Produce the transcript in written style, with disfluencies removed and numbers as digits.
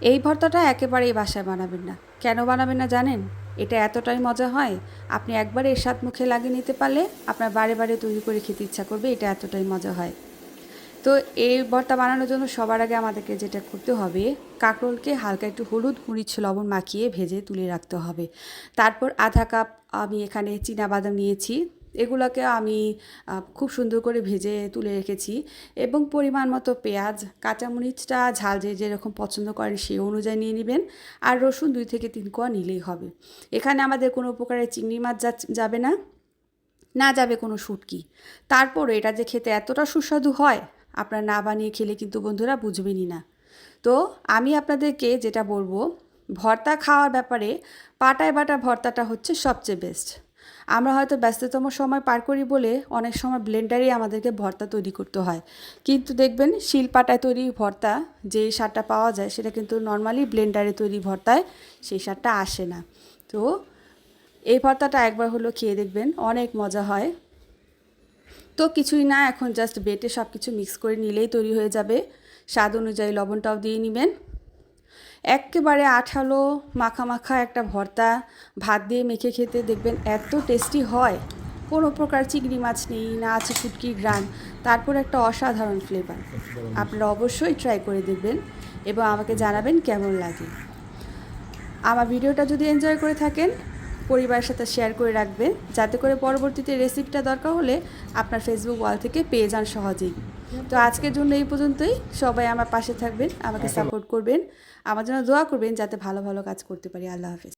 এই ভর্তাটা একেবারেই বাসায় বানাবেন না। কেন বানাবেন না জানেন? এটা এতটাই মজা হয়, আপনি একবার এর স্বাদ মুখে লাগিয়ে নিতে পারলে আপনার বারে বারে তৈরি করে খেতে ইচ্ছা করবে, এটা এতটাই মজা হয়। তো এই ভর্তা বানানোর জন্য সবার আগে আমাদেরকে যেটা করতে হবে, কাঁকরোলকে হালকা একটু হলুদ মরিচ লবণ মাখিয়ে ভেজে তুলে রাখতে হবে। তারপর আধা কাপ আমি এখানে চীনাবাদাম নিয়েছি, এগুলোকে আমি খুব সুন্দর করে ভেজে তুলে রেখেছি। এবং পরিমাণ মতো পেঁয়াজ, কাঁচামরিচটা ঝাল যে যেরকম পছন্দ করেন সেই অনুযায়ী নিয়ে নেবেন। আর রসুন 2 থেকে 3 কোয়া নিলেই হবে। এখানে আমাদের কোনো প্রকারের চিংড়ি মাছ যাবে না, না যাবে কোনো শুটকি। তারপর এটা যে খেতে এতটা সুস্বাদু হয়, আপনারা না বানিয়ে খেলে কিন্তু বন্ধুরা বুঝবেনই না। তো আমি আপনাদেরকে যেটা বলবো, ভর্তা খাওয়ার ব্যাপারে পাটায় বাটা ভর্তাটা হচ্ছে সবচেয়ে বেস্ট। আমরা হয়তো ব্যস্ততম সময় পার করি বলে অনেক সময় ব্লেন্ডারেই আমাদেরকে ভর্তা তৈরি করতে হয়, কিন্তু দেখবেন শিলপাটায় তৈরি ভর্তা যে স্বাদটা পাওয়া যায় সেটা কিন্তু নর্মালি ব্লেন্ডারে তৈরি ভর্তায় সেই স্বাদটা আসে না। তো এই ভর্তাটা একবার হলো খেয়ে দেখবেন, অনেক মজা হয়। তো কিছুই না, এখন জাস্ট বেটে সব কিছু মিক্স করে নিলেই তৈরি হয়ে যাবে। স্বাদ অনুযায়ী লবণটাও দিয়ে নেবেন। একেবারে আঠালো মাখা মাখা একটা ভর্তা ভাত দিয়ে মেখে খেতে দেখবেন এত টেস্টি হয়। কোনো প্রকার চিংড়ি মাছ নেই, না আছে শুটকির ঘ্রাণ, তারপর একটা অসাধারণ ফ্লেভার। আপনারা অবশ্যই ট্রাই করে দেখবেন এবং আমাকে জানাবেন কেমন লাগে। আমার ভিডিওটা যদি এনজয় করে থাকেন, পরিবারের সাথে শেয়ার করে রাখবেন, যাতে করে পরবর্তীতে রেসিপিটা দরকার হলে আপনার ফেসবুক ওয়াল থেকে পেয়ে যান সহজেই। তো আজকের জন্য এই পর্যন্তই। সবাই আমার পাশে থাকবেন, আমাকে সাপোর্ট করবেন, আমার জন্য দোয়া করবেন যাতে ভালো ভালো কাজ করতে পারি। আল্লাহ হাফেজ।